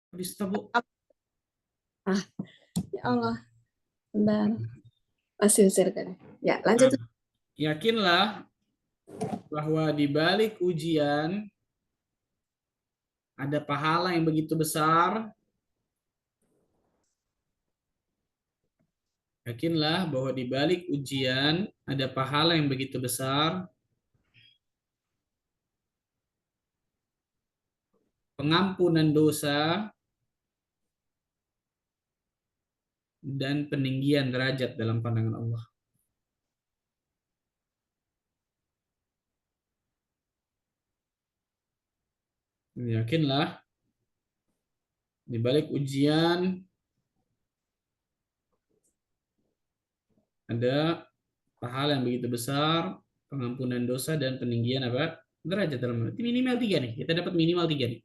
Habis itu, Bu. Ah, ya Allah, bentar. Masih usir kan? Ya, lanjut. Nah, yakinlah bahwa di balik ujian ada pahala yang begitu besar. Yakinlah bahwa di balik ujian ada pahala yang begitu besar, pengampunan dosa dan peninggian derajat dalam pandangan Allah. Yakinlah di balik ujian ada pahala yang begitu besar, pengampunan dosa dan peninggian apa? Derajat dalam minimal tiga nih. Kita dapat minimal tiga nih.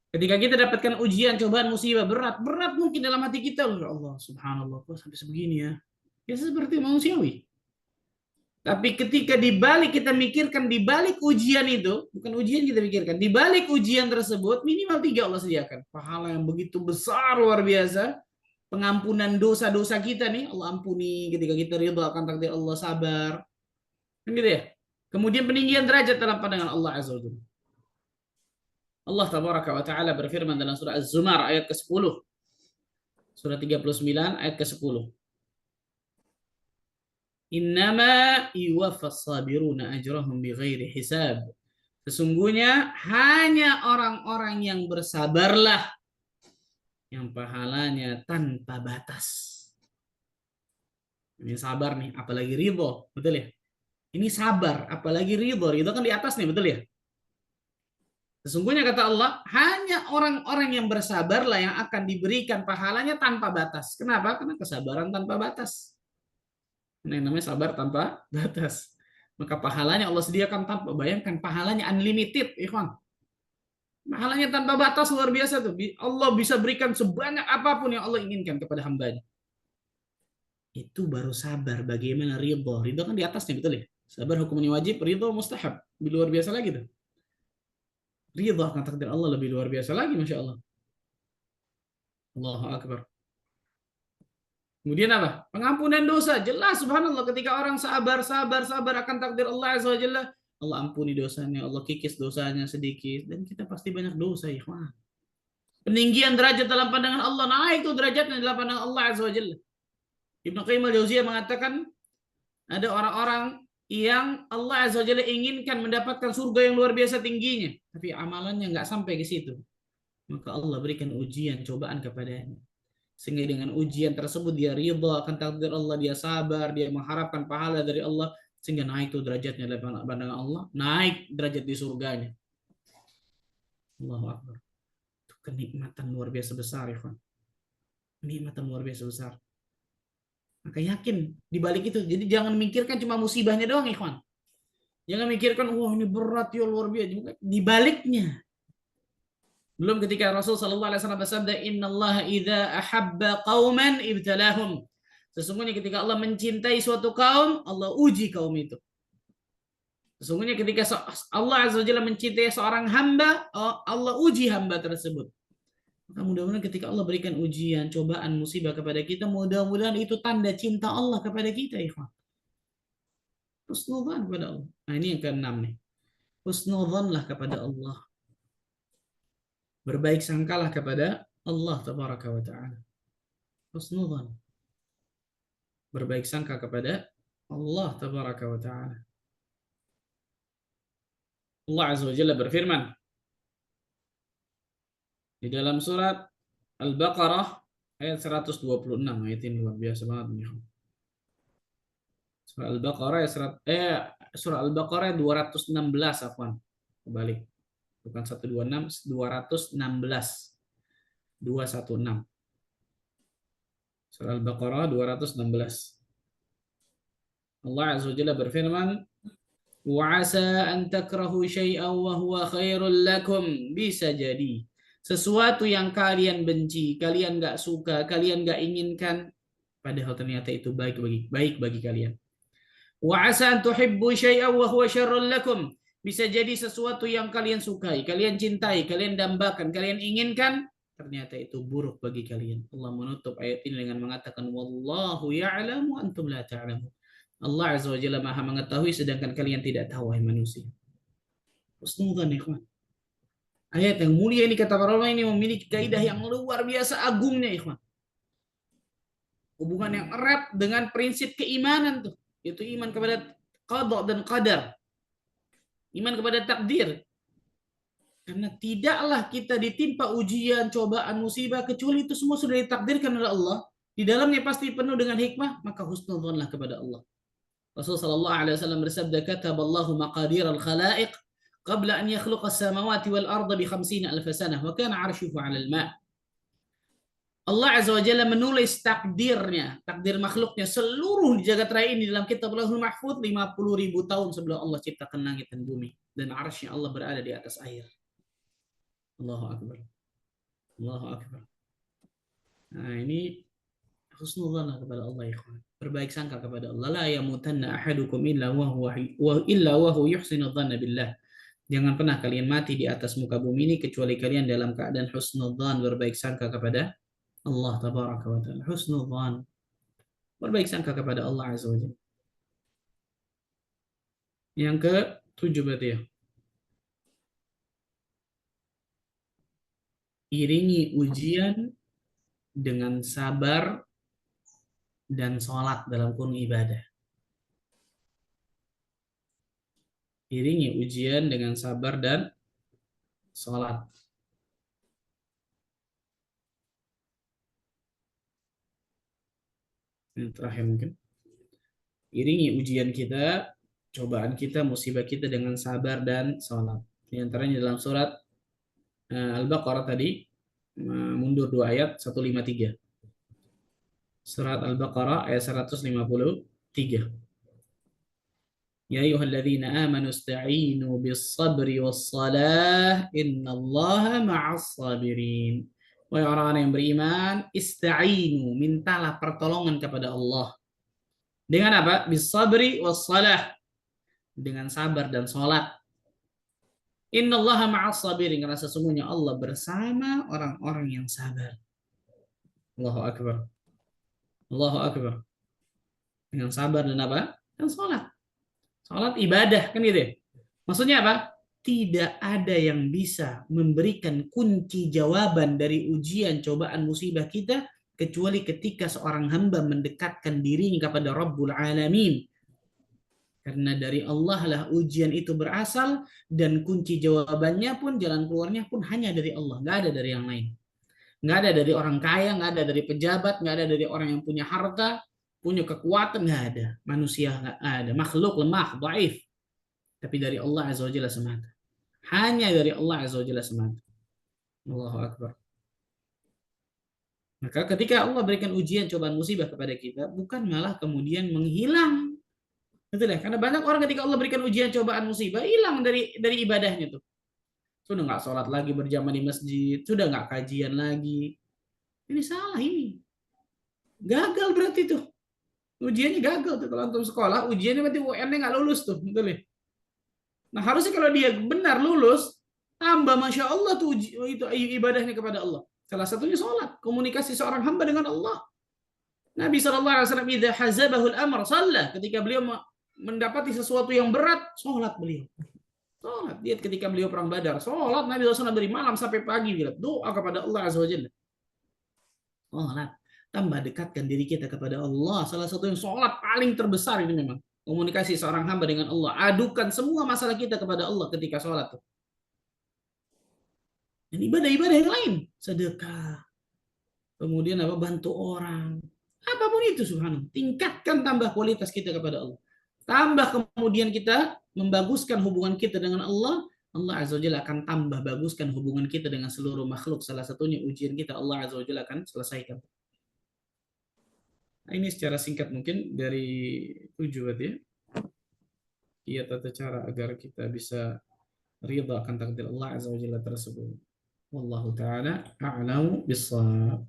Ketika kita dapatkan ujian, cobaan, musibah berat, berat mungkin dalam hati kita, ya Allah, subhanallah, kok sampai sebegini ya. Biasa seperti manusiawi. Tapi ketika dibalik kita mikirkan di balik ujian itu, bukan ujian kita pikirkan, di balik ujian tersebut minimal tiga Allah sediakan. Pahala yang begitu besar luar biasa, pengampunan dosa-dosa kita nih, Allah ampuni ketika kita ridha akan takdir Allah, sabar. Kan gitu ya. Kemudian peninggian derajat dalam pandangan Allah Azza wa Jalla. Allah tabaraka wa taala berfirman dalam surah Az-Zumar ayat ke-10. Surah 39 ayat ke-10. Innama yuwaffas sabiruna ajrahum bighairi hisab. Sesungguhnya hanya orang-orang yang bersabarlah yang pahalanya tanpa batas. Ini sabar nih, apalagi ridho, betul ya? Ini sabar, apalagi ridho. Ridho kan di atas nih, betul ya? Sesungguhnya kata Allah, hanya orang-orang yang bersabarlah yang akan diberikan pahalanya tanpa batas. Kenapa? Karena kesabaran tanpa batas. Yang namanya sabar tanpa batas. Maka pahalanya Allah sediakan tanpa, bayangkan pahalanya unlimited, ikhwan. Pahalanya tanpa batas luar biasa tuh. Allah bisa berikan sebanyak apapun yang Allah inginkan kepada hambanya. Itu baru sabar. Bagaimana ridho? Ridho kan di atasnya, betul ya? Sabar hukumnya wajib, ridho mustahab. Lebih luar biasa lagi tuh. Ridho akan takdir Allah lebih luar biasa lagi, Masya Allah. Allahu Akbar. Kemudian apa? Pengampunan dosa. Jelas subhanallah ketika orang sabar akan takdir Allah Azza wa Jalla, Allah ampuni dosanya, Allah kikis dosanya sedikit dan kita pasti banyak dosa, ikhwan. Peninggian derajat dalam pandangan Allah, naik itu derajatnya dalam pandangan Allah Azza wa Jalla. Ibnu Qayyim al-Jauziyah mengatakan ada orang-orang yang Allah Azza wa Jalla inginkan mendapatkan surga yang luar biasa tingginya, tapi amalannya nggak sampai ke situ. Maka Allah berikan ujian, cobaan kepadanya. Sehingga dengan ujian tersebut dia ridha akan takdir Allah, dia sabar, dia mengharapkan pahala dari Allah, sehingga naik tuh derajatnya dalam pandangan Allah, naik derajat di surganya. Allahu Akbar. Itu kenikmatan luar biasa besar, ya kan? Kenikmatan luar biasa besar. Maka yakin di balik itu. Jadi jangan mikirkan cuma musibahnya doang, ikhwan. Jangan mikirkan, wah ini berat ya luar biasa. Di baliknya. Belum ketika Rasul sallallahu alaihi wasallam bersabda, "Innallaha idza ahabba qauman ibtalahum." Sesungguhnya ketika Allah mencintai suatu kaum, Allah uji kaum itu. Sesungguhnya ketika Allah Azza wa Jalla mencintai seorang hamba, Allah uji hamba tersebut. Maka mudah-mudahan ketika Allah berikan ujian, cobaan, musibah kepada kita, mudah-mudahan itu tanda cinta Allah kepada kita, ikhwan. Husnudzan kepada Allah. Nah, ini yang keenam nih. Husnudzanlah kepada Allah. Berbaik sangkalah kepada Allah tabaraka wa taala. Husnudzan. Berbaik sangka kepada Allah tabaraka wa taala. Allah azza wa jalla berfirman di dalam surat Al-Baqarah ayat 126. Ayat ini luar biasa banget nih. Surah Al-Baqarah surah Al-Baqarah 216, afwan. Kebalik. Bukan 126, 216. 216. Surah Al-Baqarah 216. Allah azza wa jalla berfirman, "Wa 'asa an takrahu syai'an wa huwa khairul lakum." Bisa jadi sesuatu yang kalian benci, kalian nggak suka, kalian nggak inginkan, padahal ternyata itu baik bagi kalian. Wa 'asa an tuhibbu syai'an wa huwa syarrul lakum. Bisa jadi sesuatu yang kalian sukai, kalian cintai, kalian dambakan, kalian inginkan, ternyata itu buruk bagi kalian. Allah menutup ayat ini dengan mengatakan wallahu ya'lamu antum la ta'lamun. Allah Azza wa Jalla Maha mengetahui sedangkan kalian tidak tahu, wahai manusia. Husnudzan, ikhwan. Ayat yang mulia ini kata para ulama ini memiliki kaidah yang luar biasa agungnya, ikhwan. Hubungan yang erat dengan prinsip keimanan tuh, yaitu iman kepada qada dan qadar. Iman kepada takdir. Karena tidaklah kita ditimpa ujian, cobaan, musibah kecuali itu semua sudah ditakdirkan oleh Allah. Di dalamnya pasti penuh dengan hikmah, maka husnudzonlah kepada Allah. Rasulullah sallallahu alaihi wasallam bersabda, "Kataballahu maqadir al-khalaiq qabla an yakhluqa as-samawati wal arda bi 50,000 sanah wa kana 'arshuhu 'ala al-ma'." Allah Azza wa Jalla menulis takdirnya, takdir makhluknya seluruh di jagat raya ini dalam kitab Lauhul Mahfuz 50.000 tahun sebelum Allah ciptakan langit dan bumi, dan arsy Allah berada di atas air. Allahu Akbar. Allahu Akbar. Nah, ini husnudzan kepada Allah, ikhwan. Berbaik sangka kepada Allah. La yamutanna ahadukum illa wa huwa yuhsinu dhanna billah. Jangan pernah kalian mati di atas muka bumi ini kecuali kalian dalam keadaan husnudzan, berbaik sangka kepada Allah tabaraka wa taala. Husnudzan. Berbaik sangka kepada Allah Azza wa Jalla. Yang ke-7 berarti ya. Iringi ujian dengan sabar dan sholat dalam kurung ibadah. Iringi ujian dengan sabar dan sholat. Yang terakhir mungkin. Iringi ujian kita, cobaan kita, musibah kita dengan sabar dan sholat. Di antaranya dalam surat Al-Baqarah tadi, mundur 2 ayat, 153. Surat Al-Baqarah ayat 153. Ya ayyuhalladzina amanu ista'inu bis-sabri was-salah innallaha ma'as sabirin. Wahai orang-orang yang beriman, ista'inu, mintalah pertolongan kepada Allah. Dengan apa? Bis-sabri was-salah. Dengan sabar dan salat. Innallaha ma'as sabirin, karena sesungguhnya Allah bersama orang-orang yang sabar. Allahu Akbar. Allahu Akbar. Dengan sabar dan apa? Dan salat. Salat ibadah kan gitu ya. Maksudnya apa? Tidak ada yang bisa memberikan kunci jawaban dari ujian, cobaan, musibah kita kecuali ketika seorang hamba mendekatkan dirinya kepada Rabbul Alamin. Karena dari Allah lah ujian itu berasal dan kunci jawabannya pun, jalan keluarnya pun hanya dari Allah. Nggak ada dari yang lain. Nggak ada dari orang kaya, nggak ada dari pejabat, nggak ada dari orang yang punya harta, punya kekuatan, nggak ada. Manusia nggak ada. Makhluk lemah, dhaif. Tapi dari Allah Azza wa Jalla semata. Hanya dari Allah Azza wa Jalla semata. Allahu Akbar. Maka ketika Allah berikan ujian, cobaan, musibah kepada kita, bukan malah kemudian menghilang. Betul ya? Karena banyak orang ketika Allah berikan ujian, cobaan, musibah, hilang dari ibadahnya tuh. Sudah nggak sholat lagi berjamaah di masjid, sudah nggak kajian lagi. Ini salah ini. Gagal berarti tuh. Ujiannya gagal tuh. Kalau antum sekolah, ujiannya berarti UN-nya nggak lulus tuh. Betul ya? Nah harusnya kalau dia benar lulus, tambah Masya Allah tuh itu ibadahnya kepada Allah. Salah satunya sholat, komunikasi seorang hamba dengan Allah. Nabi SAW, idza hazabahul amr, salah. Ketika beliau mendapati sesuatu yang berat, sholat beliau. Sholat. Lihat ketika beliau perang Badar, sholat Nabi SAW dari malam sampai pagi, doa kepada Allah Azza wa Jalla. Sholat. Tambah dekatkan diri kita kepada Allah. Salah satu yang sholat paling terbesar ini memang. Komunikasi seorang hamba dengan Allah. Adukan semua masalah kita kepada Allah ketika sholat. Dan ibadah-ibadah yang lain. Sedekah. Kemudian apa? Bantu orang. Apapun itu subhanallah. Tingkatkan tambah kualitas kita kepada Allah. Tambah kemudian kita membaguskan hubungan kita dengan Allah. Allah Azza wa Jalla akan tambah baguskan hubungan kita dengan seluruh makhluk. Salah satunya ujian kita Allah Azza wa Jalla akan selesaikan. Nah, ini secara singkat mungkin dari 7 berarti ya. Iya tata cara agar kita bisa ridha akan takdir Allah Azza wa Jalla tersebut. Wallahu ta'ala a'lamu bissawab.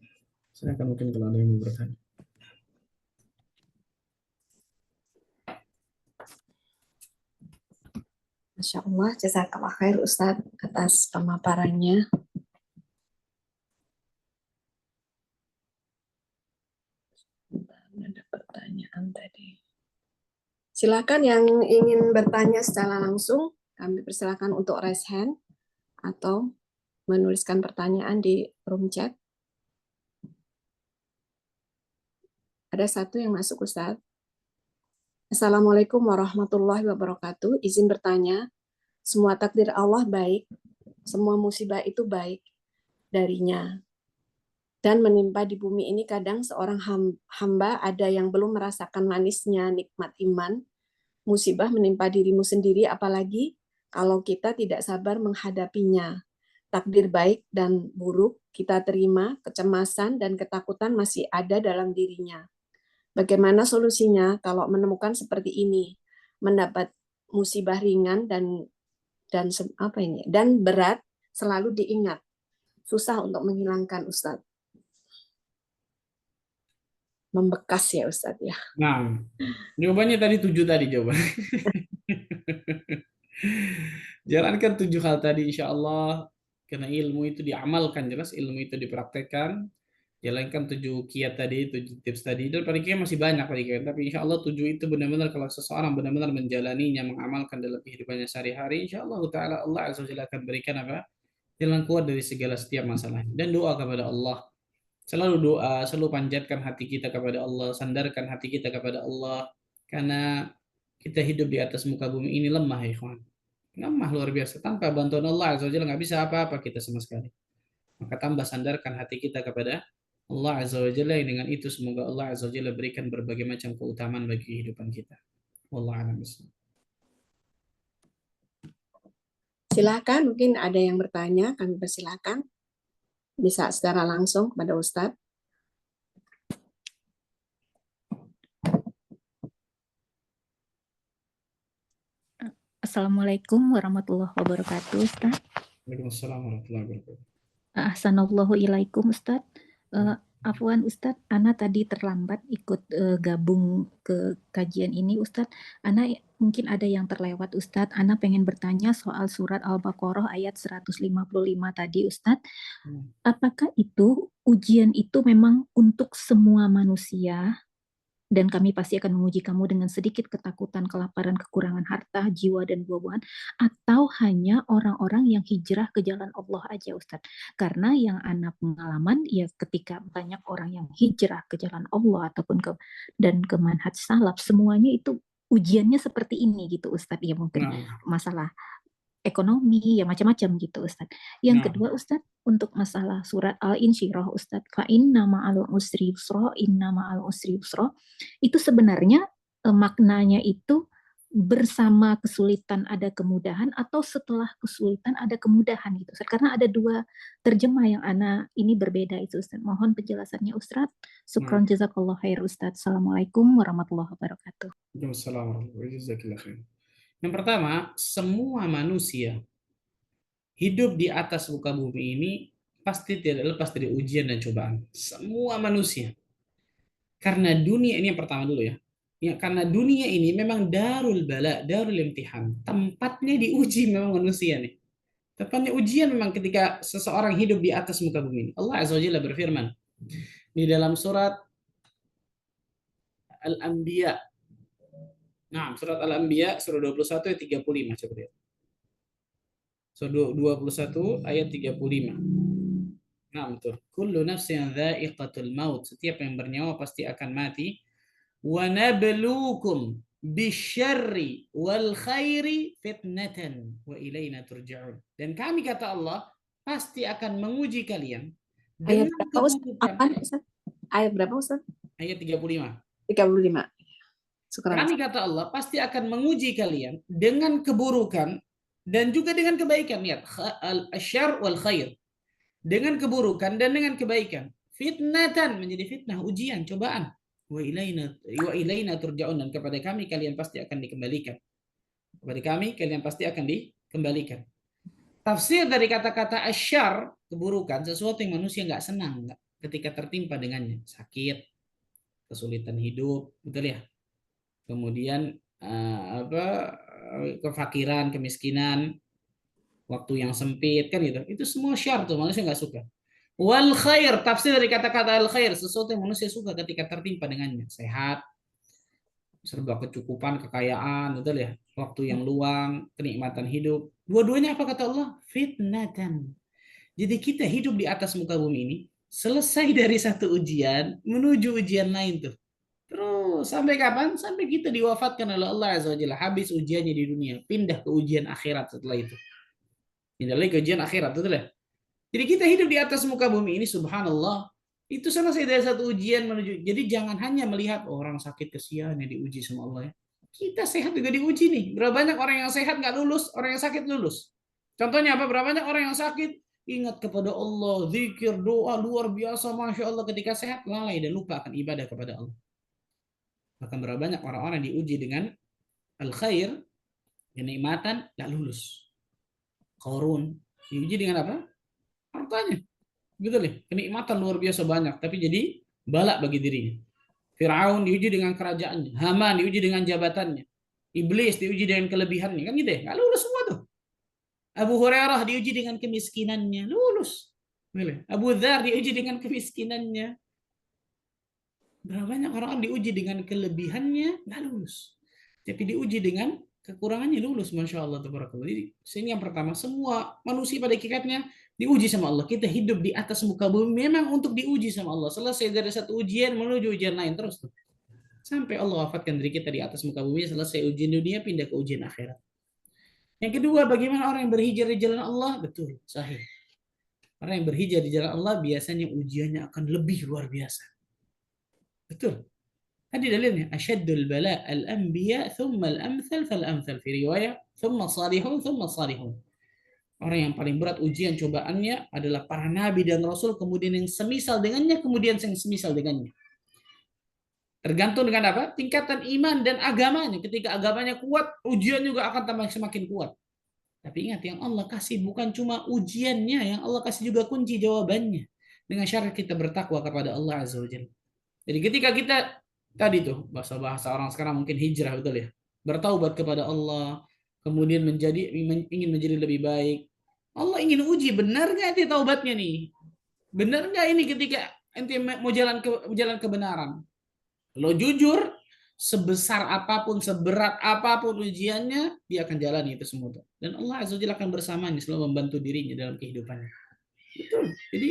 Saya akan mungkin kalau ada yang mau bertanya. Masya Allah, jazakallah khair Ustadz atas pemaparannya. Ada pertanyaan tadi. Silakan yang ingin bertanya secara langsung, kami persilakan untuk raise hand atau menuliskan pertanyaan di room chat. Ada satu yang masuk, Ustadz. Assalamualaikum warahmatullahi wabarakatuh. Izin bertanya, semua takdir Allah baik, semua musibah itu baik darinya. Dan menimpa di bumi ini kadang seorang hamba ada yang belum merasakan manisnya nikmat iman, musibah menimpa dirimu sendiri apalagi kalau kita tidak sabar menghadapinya. Takdir baik dan buruk kita terima, kecemasan dan ketakutan masih ada dalam dirinya. Bagaimana solusinya kalau menemukan seperti ini? Mendapat musibah ringan dan berat selalu diingat. Susah untuk menghilangkan, Ustadz. Membekas ya Ustadz ya. Nah, jawabannya tadi 7 tadi jawaban. Jalankan 7 hal tadi insya Allah. Karena ilmu itu diamalkan, jelas ilmu itu dipraktekkan. Jalankan 7 kiat tadi, 7 tips tadi. Dan pada kiat masih banyak pada kiat. Tapi insya Allah 7 itu benar-benar kalau seseorang benar-benar menjalaninya, mengamalkan dalam kehidupannya sehari-hari, insya Allah Ta'ala Allah Azza wa Jalla akan berikan apa? Jalan keluar dari segala setiap masalah. Dan doa kepada Allah. Selalu doa, selalu panjatkan hati kita kepada Allah, sandarkan hati kita kepada Allah. Karena kita hidup di atas muka bumi ini lemah ya ikhwan. Lemah luar biasa. Tanpa bantuan Allah Azza wa Jalla nggak bisa apa-apa kita sama sekali. Maka tambah sandarkan hati kita kepada Allah Azza wa Jalla. Dengan itu semoga Allah Azza wa Jalla berikan berbagai macam keutamaan bagi kehidupan kita. Wallahu a'lam bishawab. Silakan, mungkin ada yang bertanya, kami persilakan. Bisa secara langsung kepada Ustadz. Assalamualaikum warahmatullahi wabarakatuh, Ustaz. Waalaikumsalam warahmatullahi wabarakatuh. Ahsanallahu ilaikum, Ustaz. Afwan Ustadz, Ana tadi terlambat ikut gabung ke kajian ini Ustadz. Ana mungkin ada yang terlewat Ustadz. Ana pengen bertanya soal surat Al-Baqarah ayat 155 tadi Ustadz. Apakah itu ujian itu memang untuk semua manusia? Dan kami pasti akan menguji kamu dengan sedikit ketakutan, kelaparan, kekurangan harta, jiwa, dan buah-buahan, atau hanya orang-orang yang hijrah ke jalan Allah aja, Ustadz. Karena yang anak pengalaman, ya ketika banyak orang yang hijrah ke jalan Allah, ataupun ke manhaj salaf, semuanya itu ujiannya seperti ini gitu, Ustadz. Ya mungkin masalah ekonomi, ya macam-macam gitu Ustadz. Yang kedua Ustadz, untuk masalah surat Al-Insyirah Ustadz, fa inna ma'al usri yusra, inna ma'al usri yusra, itu sebenarnya maknanya itu bersama kesulitan ada kemudahan atau setelah kesulitan ada kemudahan gitu Ustadz. Karena ada dua terjemah yang ana ini berbeda itu Ustadz. Mohon penjelasannya Ustadz. Syukran jazakallah khair Ustadz. Assalamualaikum warahmatullahi wabarakatuh. Waalaikumsalam warahmatullahi wabarakatuh. Yang pertama, semua manusia hidup di atas muka bumi ini pasti tidak lepas dari ujian dan cobaan. Semua manusia. Karena dunia ini yang pertama dulu ya. Ya, karena dunia ini memang darul bala, darul imtihan. Tempatnya diuji memang manusia nih. Tempatnya ujian memang ketika seseorang hidup di atas muka bumi ini. Allah Azza wa Jalla berfirman di dalam surat Al-Anbiya. Nah, surat Al-Anbiya surah 21 ayat 35 coba lihat. Surah 21 ayat 35. Nah, betul. Kullu nafsin dha'iqatul maut. Setiap yang bernyawa pasti akan mati. Wa nabluukum bisyarri wal khairi fitnatan wa ilaina turja'un. Dan kami kata Allah pasti akan menguji kalian Ayat dengan berapa keburukan. Ustaz? Ayat berapa Ustaz? Ayat 35. 35. Syukran. Kami kata Allah pasti akan menguji kalian dengan keburukan dan juga dengan kebaikan. Lihat, al-syarr wal khair. Dengan keburukan dan dengan kebaikan. Fitnatan menjadi fitnah, ujian, cobaan. Wa ilaina turja'un, dan kepada kami kalian pasti akan dikembalikan. Kepada kami kalian pasti akan dikembalikan. Tafsir dari kata-kata asyar, keburukan, sesuatu yang manusia nggak senang ketika tertimpa dengannya. Sakit, kesulitan hidup, betul ya. Kemudian kefakiran, kemiskinan, waktu yang sempit kan gitu. Itu semua syar tuh, manusia nggak suka. Wal khair, tafsir dari kata-kata al khair, sesuatu yang manusia suka ketika tertimpa dengannya. Sehat, serba kecukupan, kekayaan, betul ya. Waktu yang luang, kenikmatan hidup. Dua-duanya apa kata Allah? Fitnatan. Jadi kita hidup di atas muka bumi ini, selesai dari satu ujian, menuju ujian lain tuh. Terus sampai kapan? Sampai kita diwafatkan oleh Allah Azza wa Jalla. Habis ujiannya di dunia, pindah ke ujian akhirat setelah itu. Pindah lagi ke ujian akhirat, betul ya? Jadi kita hidup di atas muka bumi ini, subhanallah, itu selesai dari satu ujian menuju. Jadi jangan hanya melihat orang sakit kesian yang diuji sama Allah ya. Kita sehat juga diuji nih. Berapa banyak orang yang sehat nggak lulus, orang yang sakit lulus. Contohnya apa? Berapa banyak orang yang sakit ingat kepada Allah, zikir, doa luar biasa, masya Allah, ketika sehat lalai dan lupa akan ibadah kepada Allah. Bahkan berapa banyak orang-orang diuji dengan al khair, kenikmatan, nggak lulus. Qarun diuji dengan apa? Hartanya. Gitu nih, kenikmatan luar biasa banyak, tapi jadi balak bagi dirinya. Firaun diuji dengan kerajaannya, Haman diuji dengan jabatannya, Iblis diuji dengan kelebihannya, kan gitu ya? Nggak lulus semua tuh. Abu Hurairah diuji dengan kemiskinannya, lulus. Abu Dzar diuji dengan kemiskinannya. Berapa banyak orang diuji dengan kelebihannya, nggak lulus. Tapi diuji dengan kekurangannya lulus, masya Allah. Jadi sini yang pertama, semua manusia pada hakikatnya diuji sama Allah. Kita hidup di atas muka bumi memang untuk diuji sama Allah. Selesai dari satu ujian menuju ujian lain terus tuh. Sampai Allah wafatkan diri kita di atas muka bumi, selesai ujian dunia pindah ke ujian akhirat. Yang kedua, bagaimana orang yang berhijrah di jalan Allah? Betul, sahih. Orang yang berhijrah di jalan Allah biasanya ujiannya akan lebih luar biasa. Betul. Tadi dalilnya asyaddul bala al-anbiya thumma al-amthal fal-amthal, fi riwayah thumma salihun thumma salihun. Orang yang paling berat ujian cobaannya adalah para nabi dan rasul, kemudian yang semisal dengannya, kemudian yang semisal dengannya. Tergantung dengan apa? Tingkatan iman dan agamanya. Ketika agamanya kuat, ujian juga akan tambah semakin kuat. Tapi ingat, yang Allah kasih bukan cuma ujiannya, yang Allah kasih juga kunci jawabannya. Dengan syarat kita bertakwa kepada Allah Azza wa Jalla. Jadi ketika kita tadi tuh bahasa orang sekarang mungkin hijrah, betul ya, bertaubat kepada Allah, kemudian ingin menjadi lebih baik. Allah ingin uji, benar nggak ente taubatnya nih? Benar nggak ini ketika ente mau jalan kebenaran? Lo jujur, sebesar apapun, seberat apapun ujiannya, dia akan jalani itu semua. Dan Allah Azza wa Jalla akan bersamanya, selalu membantu dirinya dalam kehidupannya. Betul. Jadi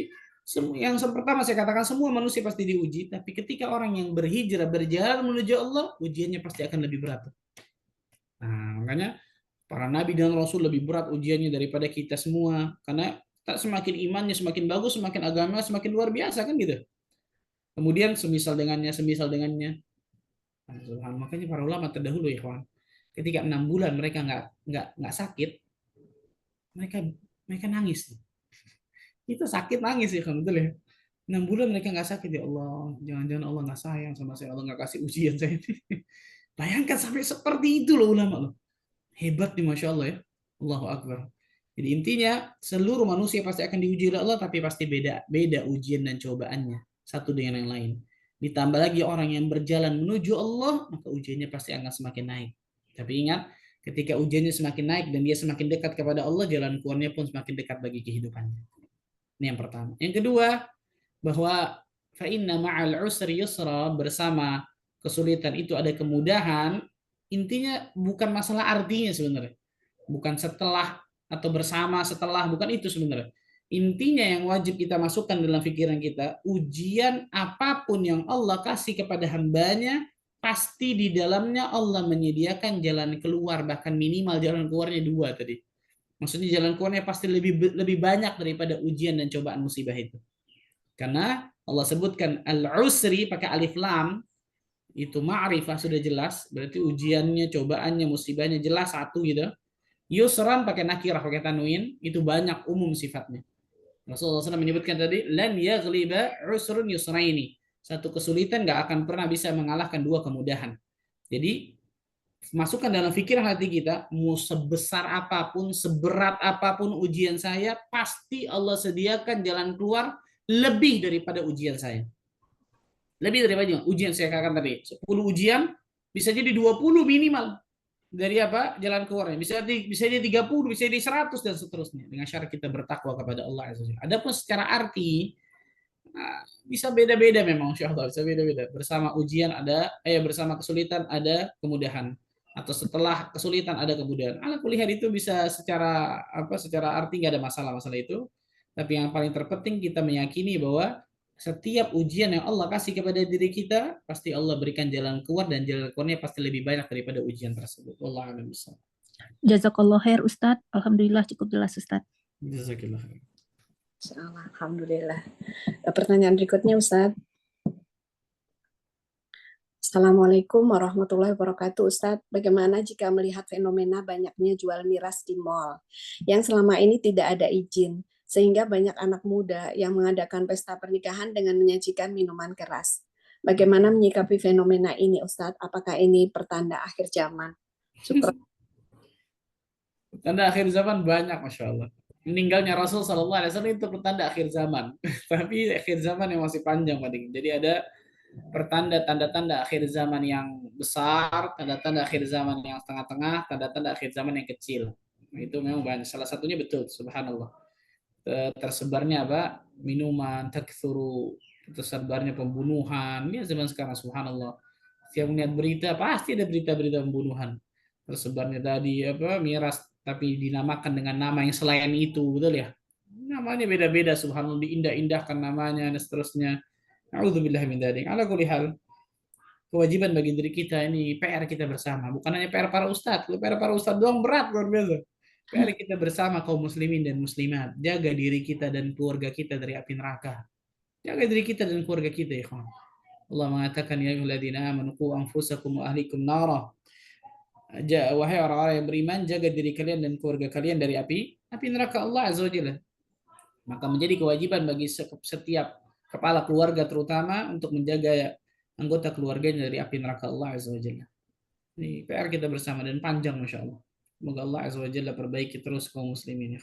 yang pertama saya katakan, semua manusia pasti diuji, tapi ketika orang yang berhijrah berjalan menuju Allah, ujiannya pasti akan lebih berat. Nah, makanya para nabi dan rasul lebih berat ujiannya daripada kita semua, karena tak semakin imannya semakin bagus, semakin agama semakin luar biasa kan gitu. Kemudian semisal dengannya. Nah, makanya para ulama terdahulu ya kawan, ketika 6 bulan mereka nggak sakit, mereka nangis. Itu sakit nangis ya kan, betul ya. 6 bulan mereka nggak sakit, ya Allah, jangan-jangan Allah nggak sayang sama saya, Allah nggak kasih ujian saya ini. Bayangkan sampai seperti itu loh ulama loh. Hebat nih, masya Allah ya. Allahu Akbar. Jadi intinya seluruh manusia pasti akan diuji oleh Allah, tapi pasti beda ujian dan cobaannya satu dengan yang lain. Ditambah lagi orang yang berjalan menuju Allah, maka ujiannya pasti akan semakin naik. Tapi ingat, ketika ujiannya semakin naik dan dia semakin dekat kepada Allah, jalan keluarnya pun semakin dekat bagi kehidupannya. Ini yang pertama. Yang kedua, bahwa fa inna ma'al usri yusra, bersama kesulitan itu ada kemudahan. Intinya bukan masalah artinya sebenarnya. Bukan setelah atau bersama setelah, bukan itu sebenarnya. Intinya yang wajib kita masukkan dalam pikiran kita, ujian apapun yang Allah kasih kepada hambanya, pasti di dalamnya Allah menyediakan jalan keluar, bahkan minimal jalan keluarnya 2 tadi. Maksudnya jalan keluarnya pasti lebih banyak daripada ujian dan cobaan musibah itu. Karena Allah sebutkan al-usri pakai alif lam, itu ma'rifah sudah jelas, berarti ujiannya, cobaannya, musibahnya jelas satu gitu. Yusran pakai nakirah, pakai tanwin, itu banyak, umum sifatnya. Rasulullah SAW menyebutkan tadi, lan yaghliba usrun yusraini. Satu kesulitan nggak akan pernah bisa mengalahkan 2 kemudahan. Jadi masukkan dalam pikiran hati kita, mau sebesar apapun, seberat apapun ujian saya, pasti Allah sediakan jalan keluar lebih daripada ujian saya. Lebih daripada ujian saya katakan tadi, 10 ujian bisa jadi 20 minimal. dari apa? Jalan keluarnya. Bisa di 30, bisa di 100 dan seterusnya dengan syarat kita bertakwa kepada Allah Azza wa Jalla. Adapun secara arti bisa beda-beda memang insya Allah, bisa beda-beda. Bersama ujian ada, bersama kesulitan ada kemudahan, atau setelah kesulitan ada kemudahan. Ala kulihat itu bisa secara secara arti nggak ada masalah itu. Tapi yang paling terpenting kita meyakini bahwa setiap ujian yang Allah kasih kepada diri kita pasti Allah berikan jalan keluar, dan jalan keluarnya pasti lebih banyak daripada ujian tersebut. Allah a'lam bishawab. Jazakallah khair Ustadz. Alhamdulillah cukup jelas Ustadz. Jazakillah. Insyaallah, alhamdulillah. Pertanyaan berikutnya, Ustadz. Assalamualaikum warahmatullahi wabarakatuh, Ustadz. Bagaimana jika melihat fenomena banyaknya jual miras di mal yang selama ini tidak ada izin, sehingga banyak anak muda yang mengadakan pesta pernikahan dengan menyajikan minuman keras? Bagaimana menyikapi fenomena ini, Ustadz? Apakah ini pertanda akhir zaman? Syukran. Tanda akhir zaman banyak, masya Allah. Meninggalnya Rasul Sallallahu Alaihi Wasallam itu pertanda akhir zaman. Tapi akhir zaman yang masih panjang, Pak. Jadi ada pertanda tanda-tanda akhir zaman yang besar, tanda-tanda akhir zaman yang tengah-tengah, tanda-tanda akhir zaman yang kecil. Nah, itu memang banyak. Salah satunya betul, subhanallah. Tersebarnya apa? Minuman, takthuru, tersebarnya pembunuhan. Ini zaman sekarang, subhanallah. Setiap melihat berita pasti ada berita-berita pembunuhan. Tersebarnya tadi miras tapi dinamakan dengan nama yang selain itu, betul ya? Namanya beda-beda, subhanallah, diindah-indahkan namanya dan seterusnya. Nauzubillah min dzalik. Ala kulli hal, kewajiban bagi diri kita ini PR kita bersama, bukan hanya PR para ustadz. Kalau PR para ustadz doang berat luar biasa. PR kita bersama kaum muslimin dan muslimat, jaga diri kita dan keluarga kita dari api neraka. Jaga diri kita dan keluarga kita, ya kawan. Allah mengatakan, ya ayyuhalladzina amanu qu anfusakum wa ahlikum nara. Wahai orang-orang yang beriman, jaga diri kalian dan keluarga kalian dari api neraka Allah Azza wa Jalla. Maka menjadi kewajiban bagi setiap kepala keluarga terutama untuk menjaga anggota keluarganya dari api neraka Allah Azza wa Jalla. Ini PR kita bersama dan panjang, masya Allah. Semoga Allah Azza wa Jalla perbaiki terus kaum muslimin.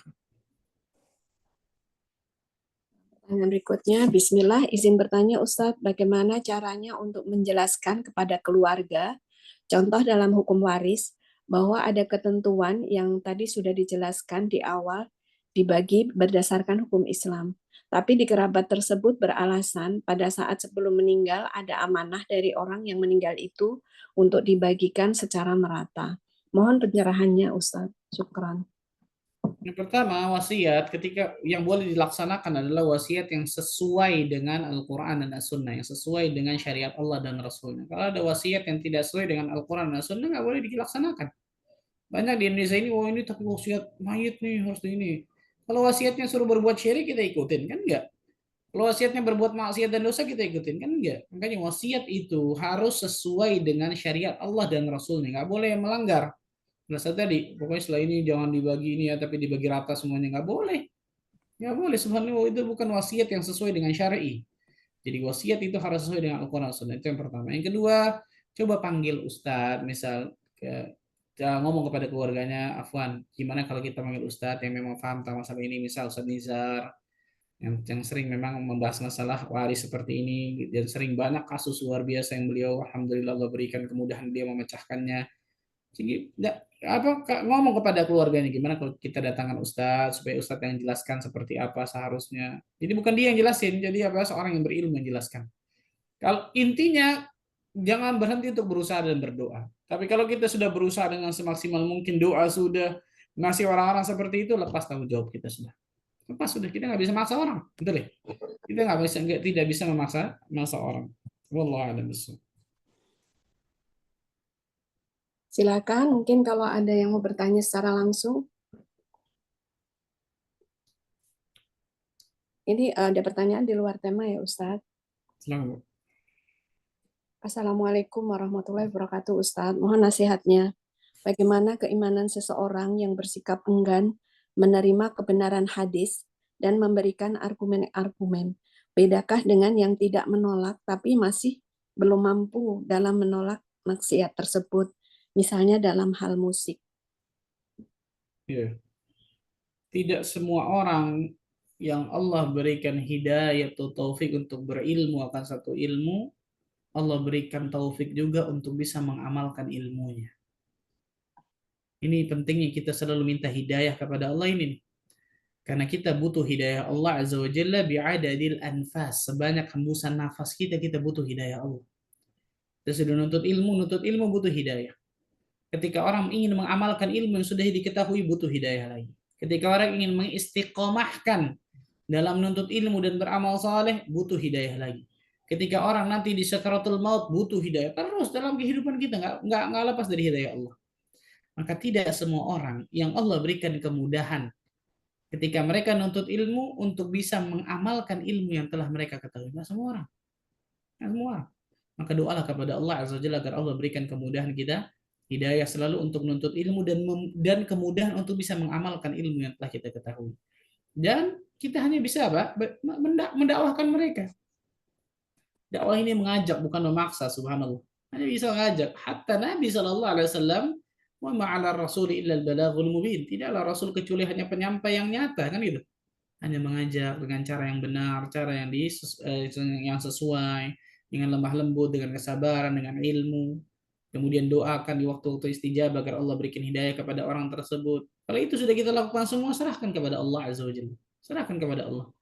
Pertanyaan berikutnya, Bismillah, izin bertanya Ustadz, bagaimana caranya untuk menjelaskan kepada keluarga, contoh dalam hukum waris, bahwa ada ketentuan yang tadi sudah dijelaskan di awal, dibagi berdasarkan hukum Islam. Tapi di kerabat tersebut beralasan pada saat sebelum meninggal ada amanah dari orang yang meninggal itu untuk dibagikan secara merata. Mohon penyerahannya Ustadz. Syukran. Yang pertama, wasiat ketika yang boleh dilaksanakan adalah wasiat yang sesuai dengan Al-Quran dan As-Sunnah, yang sesuai dengan syariat Allah dan Rasulnya. Kalau ada wasiat yang tidak sesuai dengan Al-Quran dan As-Sunnah, nggak boleh dilaksanakan. Banyak di Indonesia ini, ini tapi wasiat mayit nih harus ini. Kalau wasiatnya suruh berbuat syirik, kita ikutin, kan enggak? Kalau wasiatnya berbuat maksiat dan dosa, kita ikutin, kan enggak? Makanya wasiat itu harus sesuai dengan syariat Allah dan Rasulnya, nggak boleh melanggar. Berasa tadi, pokoknya setelah ini jangan dibagi ini ya, tapi dibagi rata semuanya, nggak boleh. Nggak boleh, sebenarnya itu bukan wasiat yang sesuai dengan syar'i. Jadi wasiat itu harus sesuai dengan Al-Quran dan Sunnah. Itu yang pertama. Yang kedua, coba panggil ustadz, misal ngomong kepada keluarganya, Afwan, gimana kalau kita panggil ustadz yang memang paham tentang masalah ini, misal Ustadz Nizar, yang sering memang membahas masalah waris seperti ini, dan sering banyak kasus luar biasa yang beliau, alhamdulillah Allah berikan kemudahan dia memecahkannya. Jadi ngomong kepada keluarganya, gimana kalau kita datangkan ustadz supaya ustadz yang jelaskan seperti apa seharusnya. Jadi bukan dia yang jelasin, jadi seorang yang berilmu yang jelaskan. Kalau intinya jangan berhenti untuk berusaha dan berdoa. Tapi kalau kita sudah berusaha dengan semaksimal mungkin, doa sudah, ngasih orang-orang seperti itu, lepas tanggung jawab kita sudah. Lepas sudah, kita nggak bisa maksa orang, betul ya? Kita tidak bisa memaksa orang. Wallahu a'lam bishawab. Silakan, mungkin kalau ada yang mau bertanya secara langsung. Ini ada pertanyaan di luar tema ya Ustadz. Selamat. Assalamualaikum warahmatullahi wabarakatuh Ustadz. Mohon nasihatnya. Bagaimana keimanan seseorang yang bersikap enggan menerima kebenaran hadis dan memberikan argumen-argumen? Bedakah dengan yang tidak menolak tapi masih belum mampu dalam menolak maksiat tersebut? Misalnya dalam hal musik. Ya. Tidak semua orang yang Allah berikan hidayah atau taufik untuk berilmu akan satu ilmu, Allah berikan taufik juga untuk bisa mengamalkan ilmunya. Ini pentingnya kita selalu minta hidayah kepada Allah ini nih. Karena kita butuh hidayah Allah Azza wa Jalla bi'adadil anfas. Sebanyak hembusan nafas kita butuh hidayah Allah. Kita sudah nuntut ilmu butuh hidayah. Ketika orang ingin mengamalkan ilmu yang sudah diketahui butuh hidayah lagi. Ketika orang ingin mengistiqomahkan dalam menuntut ilmu dan beramal saleh butuh hidayah lagi. Ketika orang nanti di sakaratul maut butuh hidayah. Terus dalam kehidupan kita nggak lepas dari hidayah Allah. Maka tidak semua orang yang Allah berikan kemudahan ketika mereka nuntut ilmu untuk bisa mengamalkan ilmu yang telah mereka ketahui. Nggak semua orang. Nggak semua orang. Maka doalah kepada Allah Azza wa Jalla agar Allah berikan kemudahan kita, hidayah selalu untuk menuntut ilmu dan kemudahan untuk bisa mengamalkan ilmu yang telah kita ketahui. Dan kita hanya bisa apa? Mendakwahkan mereka. Dakwah ini mengajak bukan memaksa, subhanallah. Hanya bisa mengajak. Hatta Nabi SAW, wa ma'ala rasuli illa al-balaghul mubin. Tidaklah Rasul kecuali hanya penyampai yang nyata, kan gitu. Hanya mengajak dengan cara yang benar, cara yang sesuai, dengan lemah lembut, dengan kesabaran, dengan ilmu. Kemudian doakan di waktu-waktu istijabah agar Allah berikan hidayah kepada orang tersebut. Kalau itu sudah kita lakukan semua, serahkan kepada Allah Azza wa Jalla. Serahkan kepada Allah.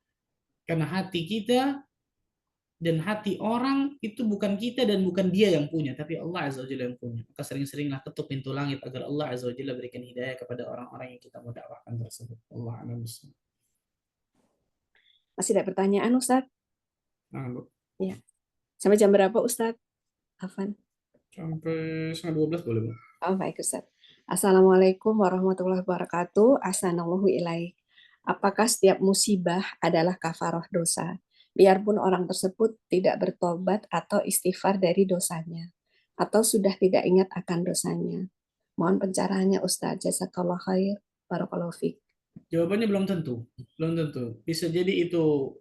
Karena hati kita dan hati orang itu bukan kita dan bukan dia yang punya, tapi Allah Azza wa Jalla yang punya. Maka sering-seringlah ketuk pintu langit agar Allah Azza wa Jalla berikan hidayah kepada orang-orang yang kita mau dakwahkan tersebut. Allah a'lam bishawab. Masih ada pertanyaan, Ustadz? Nah, Bu. Ya. Sampai jam berapa, Ustadz? Afan. Sampai 11:30 boleh, Bu. Oh, baik, Ustadz. Assalamualaikum warahmatullahi wabarakatuh. Assalamualaikum ilaik. Apakah setiap musibah adalah kafaroh dosa, biarpun orang tersebut tidak bertobat atau istighfar dari dosanya, atau sudah tidak ingat akan dosanya? Mohon pencerahannya, Ustadz. Jazakallah khair. Barakallahu fiik. Jawabannya belum tentu. Belum tentu. Bisa jadi itu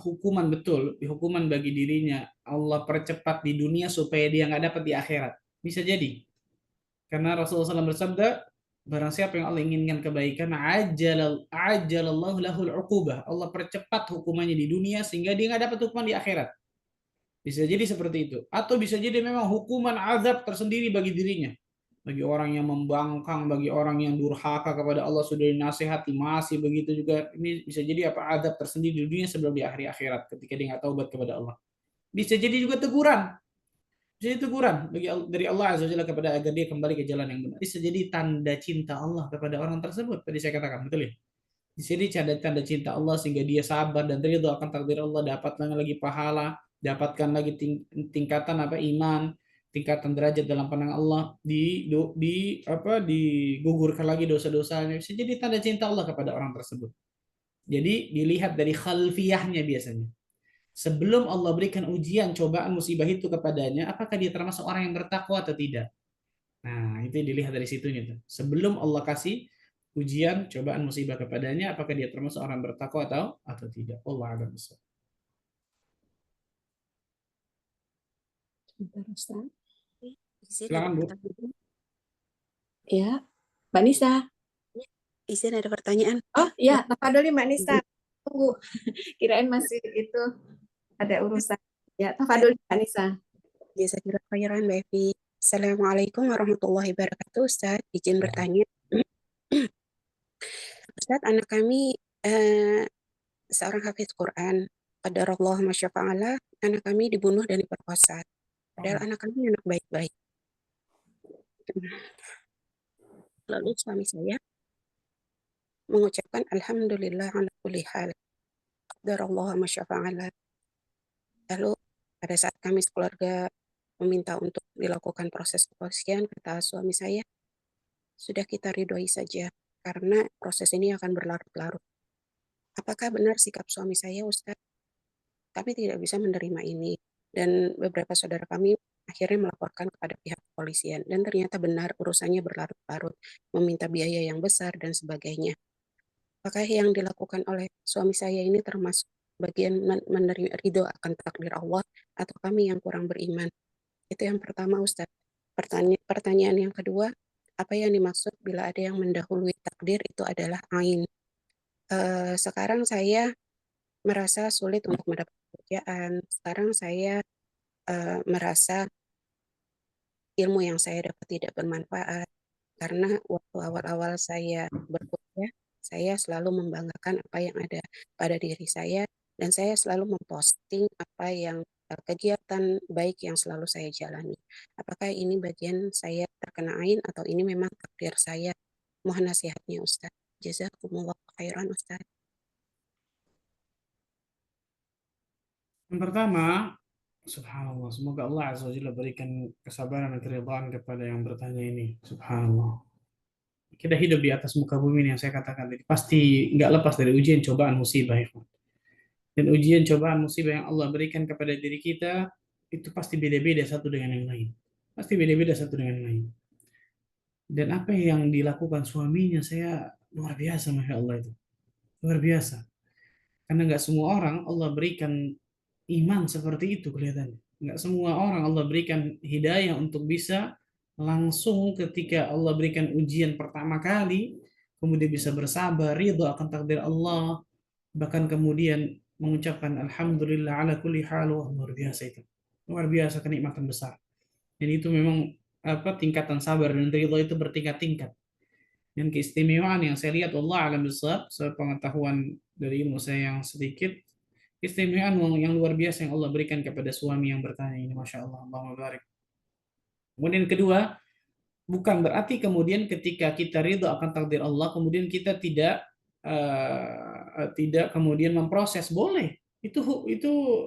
hukuman betul, hukuman bagi dirinya. Allah percepat di dunia supaya dia nggak dapat di akhirat. Bisa jadi. Karena Rasulullah SAW bersabda, barang siapa yang Allah inginkan kebaikan, ajalallahu lahul uqubah. Allah percepat hukumannya di dunia sehingga dia nggak dapat hukuman di akhirat. Bisa jadi seperti itu. Atau bisa jadi memang hukuman azab tersendiri bagi dirinya. Bagi orang yang membangkang, bagi orang yang durhaka kepada Allah sudah dinasihati, masih begitu juga. Ini bisa jadi apa azab tersendiri di dunia sebelum di akhir akhirat ketika dia nggak taubat kepada Allah. Bisa jadi juga teguran. Bisa jadi teguran dari Allah Azza wa Jalla kepada agar dia kembali ke jalan yang benar. Bisa jadi tanda cinta Allah kepada orang tersebut. Tadi saya katakan, betul ya? Bisa jadi tanda cinta Allah sehingga dia sabar dan ridho akan takdir Allah, dapatkan lagi pahala, dapatkan lagi tingkatan iman, tingkatan derajat dalam pandangan Allah, digugurkan lagi dosa-dosanya. Bisa jadi tanda cinta Allah kepada orang tersebut. Jadi dilihat dari khalfiyahnya biasanya. Sebelum Allah berikan ujian, cobaan, musibah itu kepadanya, apakah dia termasuk orang yang bertakwa atau tidak? Nah, itu dilihat dari situnya tuh. Sebelum Allah kasih ujian, cobaan, musibah kepadanya, apakah dia termasuk orang bertakwa atau tidak? Allah a'lam bishawab. Silakan, Bu. Ya, Mbak Nisa. Izin ada pertanyaan. Oh iya, tafadholi Mbak Nisa. Tunggu. Kirain masih itu ada urusan. Ya, tafadholi Mbak Nisa. Jazakallahu khairan, Mbak Evi. Assalamualaikum warahmatullahi wabarakatuh. Ustaz, izin bertanya. Ustaz, anak kami seorang hafiz Quran. Qadarallahu ma syaa fa'ala, anak kami dibunuh dan diperkosa. Padahal anak kami anak baik-baik. Lalu suami saya mengucapkan alhamdulillah ala kulli hal. Qadarallahu ma syaa fa'ala. Lalu pada saat kami sekeluarga meminta untuk dilakukan proses kepolisian, kata suami saya, sudah kita ridhoi saja karena proses ini akan berlarut-larut. Apakah benar sikap suami saya, Ustaz? Kami tidak bisa menerima ini. Dan beberapa saudara kami akhirnya melaporkan kepada pihak kepolisian. Dan ternyata benar urusannya berlarut-larut, meminta biaya yang besar dan sebagainya. Apakah yang dilakukan oleh suami saya ini termasuk bagian menerima ridho akan takdir Allah atau kami yang kurang beriman? Itu yang pertama, Ustaz. Pertanyaan yang kedua, apa yang dimaksud bila ada yang mendahului takdir itu adalah ain? Sekarang saya merasa sulit untuk mendapat pekerjaan. Sekarang saya merasa ilmu yang saya dapat tidak bermanfaat. Karena waktu awal-awal saya berkuliah, saya selalu membanggakan apa yang ada pada diri saya dan saya selalu memposting apa yang kegiatan baik yang selalu saya jalani. Apakah ini bagian saya terkena ain atau ini memang takdir saya? Mohon nasihatnya Ustaz. Jazakumullah khairan Ustaz. Yang pertama, subhanallah, semoga Allah Azza wa Jalla berikan kesabaran dan keridhaan kepada yang bertanya ini. Subhanallah. Kita hidup di atas muka bumi ini yang saya katakan tadi. Pasti nggak lepas dari ujian, cobaan, musibah. Ya. Dan ujian, cobaan, musibah yang Allah berikan kepada diri kita, itu pasti beda-beda satu dengan yang lain. Pasti beda-beda satu dengan yang lain. Dan apa yang dilakukan suaminya, saya luar biasa, Masya Allah itu. Luar biasa. Karena nggak semua orang Allah berikan iman seperti itu kelihatannya. Nggak semua orang Allah berikan hidayah untuk bisa langsung ketika Allah berikan ujian pertama kali, kemudian bisa bersabar, ridha akan takdir Allah, bahkan kemudian mengucapkan Alhamdulillah ala kulli hal. Wah, luar biasa itu. Luar biasa kenikmatan besar. Dan itu memang tingkatan sabar dan ridha itu bertingkat-tingkat. Dan keistimewaan yang saya lihat Allah alam besar, sepengetahuan dari ilmu saya yang sedikit, keistimewaan yang luar biasa yang Allah berikan kepada suami yang bertanya ini, Masya Allah, Allahumma barik. Kemudian kedua, bukan berarti kemudian ketika kita ridho akan takdir Allah, kemudian kita tidak kemudian memproses. Boleh, itu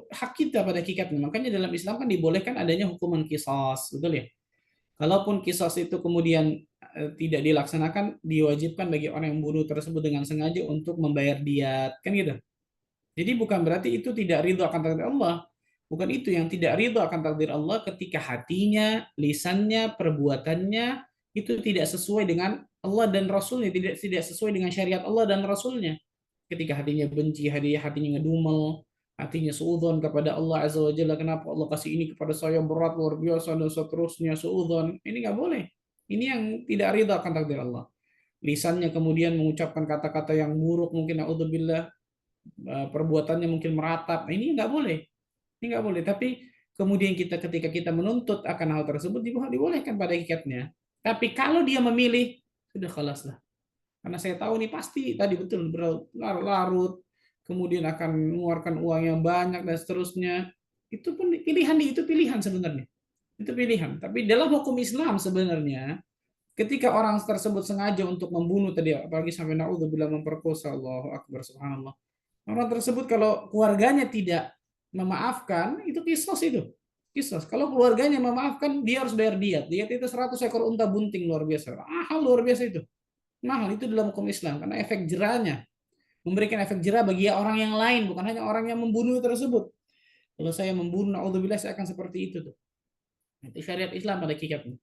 hak kita pada hakikatnya. Makanya dalam Islam kan dibolehkan adanya hukuman qisas, betul ya? Kalaupun kisos itu kemudian tidak dilaksanakan, diwajibkan bagi orang yang bunuh tersebut dengan sengaja untuk membayar diat, kan gitu. Jadi bukan berarti itu tidak ridho akan takdir Allah. Bukan itu yang tidak ridho akan takdir Allah ketika hatinya, lisannya, perbuatannya itu tidak sesuai dengan Allah dan Rasulnya, tidak sesuai dengan syariat Allah dan Rasulnya. Ketika hatinya benci, hatinya ngedumel, hatinya suudzon kepada Allah Azza wa Jalla, kenapa Allah kasih ini kepada saya berat luar biasa dan seterusnya, suudzon. Ini nggak boleh. Ini yang tidak ridha akan takdir Allah. Lisannya kemudian mengucapkan kata-kata yang buruk, mungkin naudzubillah, perbuatannya mungkin meratap. Nah, ini nggak boleh. Ini nggak boleh. Tapi kemudian ketika kita menuntut akan hal tersebut dibolehkan pada hakikatnya. Tapi kalau dia memilih, sudah khalas lah. Karena saya tahu ini pasti tadi betul berlarut, kemudian akan mengeluarkan uang yang banyak dan seterusnya. Itu pun pilihan, itu pilihan sebenarnya. Itu pilihan. Tapi dalam hukum Islam sebenarnya, ketika orang tersebut sengaja untuk membunuh tadi, apalagi sampai naudzubillah memperkosa, Allahu Akbar, subhanallah. Orang tersebut kalau keluarganya tidak memaafkan, itu kisos itu. Kisos. Kalau keluarganya memaafkan, dia harus bayar diat. Diat itu 100 ekor unta bunting, luar biasa. Mahal luar biasa itu. Mahal itu dalam hukum Islam karena efek jerahnya memberikan efek jerah bagi orang yang lain, bukan hanya orang yang membunuh tersebut. Kalau saya membunuh, naudzubillah, saya akan seperti itu tuh. Itu syariat Islam pada hakikatnya.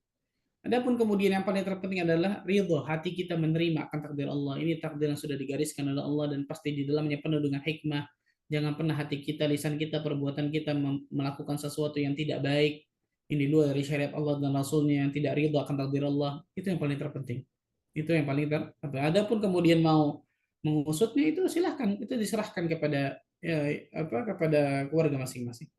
Adapun kemudian yang paling terpenting adalah ridho, hati kita menerima akan takdir Allah. Ini takdir yang sudah digariskan oleh Allah dan pasti di dalamnya penuh dengan hikmah. Jangan pernah hati kita, lisan kita, perbuatan kita melakukan sesuatu yang tidak baik. Ini luar dari syariat Allah dan Rasulnya, yang tidak ridho akan takdir Allah. Itu yang paling terpenting. Itu yang paling terpenting. Adapun kemudian mau mengusutnya itu silahkan, itu diserahkan kepada kepada keluarga masing-masing.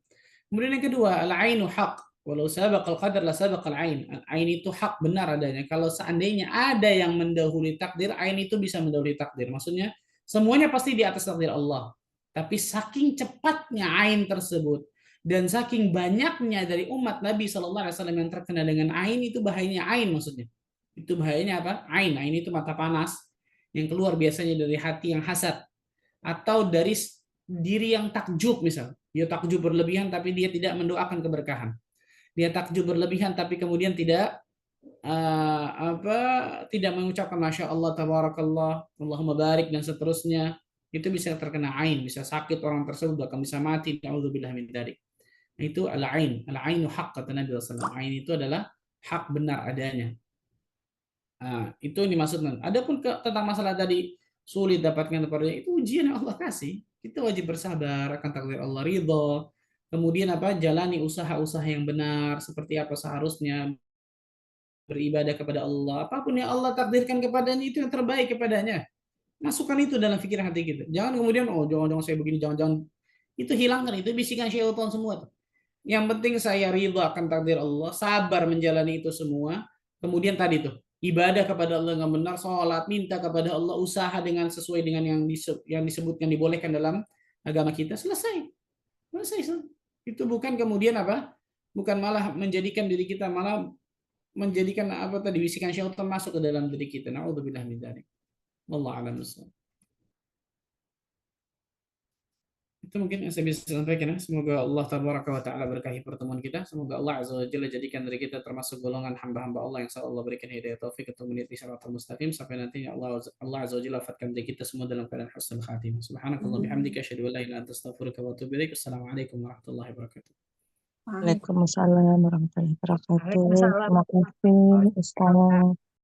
Kemudian yang kedua, al-ainu haq. Walau sabaqal qadar la sabaqal ain. Ain itu hak, benar adanya. Kalau seandainya ada yang mendahului takdir, ain itu bisa mendahului takdir. Maksudnya semuanya pasti di atas takdir Allah. Tapi saking cepatnya ain tersebut dan saking banyaknya dari umat Nabi SAW yang terkena dengan ain, itu bahayanya ain maksudnya. Itu bahayanya apa? Ain. Ain itu mata panas yang keluar biasanya dari hati yang hasad atau dari diri yang takjub misal. Dia takjub berlebihan tapi dia tidak mendoakan keberkahan. Dia takjub berlebihan tapi kemudian tidak tidak mengucapkan masya Allah, tabarakallah, Allahumma barik dan seterusnya. Itu bisa terkena ain, bisa sakit orang tersebut, bahkan bisa mati. Na'udzubillah min dzalik. Itu al-ain, al-ainu haq kata Nabi SAW. Ain itu adalah hak, benar adanya. Itu yang dimaksudkan. Adapun tentang masalah tadi sulit dapatkan kepadanya, itu ujian yang Allah kasih. Kita wajib bersabar akan takdir Allah, ridho. Kemudian jalani usaha-usaha yang benar, seperti apa seharusnya beribadah kepada Allah. Apapun yang Allah takdirkan kepadanya, itu yang terbaik kepadanya. Masukkan itu dalam pikiran hati kita. Jangan kemudian, jangan-jangan saya begini, jangan-jangan. Itu hilangkan, itu bisikan syaitan semua. Yang penting saya ridho akan takdir Allah, sabar menjalani itu semua. Kemudian tadi tuh, ibadah kepada Allah yang benar, sholat, minta kepada Allah, usaha dengan sesuai dengan yang disebutkan dibolehkan dalam agama kita, selesai. Selesai. Itu bukan kemudian apa? Bukan malah menjadikan diri kita, malah menjadikan apa tadi, bisikan syaitan masuk ke dalam diri kita. Nauzubillah min dzalik. Wallahu a'lam bishawab. Itu mungkin yang saya bisa sampaikan. Semoga Allah tabaraka wa ta'ala berkahi pertemuan kita. Semoga Allah azza wa jalla jadikan dari kita termasuk golongan hamba-hamba Allah yang Allah berikan hidayah taufik untuk meniti siratal mustaqim sampai nantinya Allah azza wa jalla wafatkan dari kita semua dalam keadaan husnul khatimah. Subhanakallah bihamdika asyhadu an la ilaha illa anta astaghfiruka wa atubu ilaik. Assalamualaikum warahmatullahi wabarakatuh. Waalaikumsalam warahmatullahi wabarakatuh. Waalaikumsalam. Terima kasih Ustaz.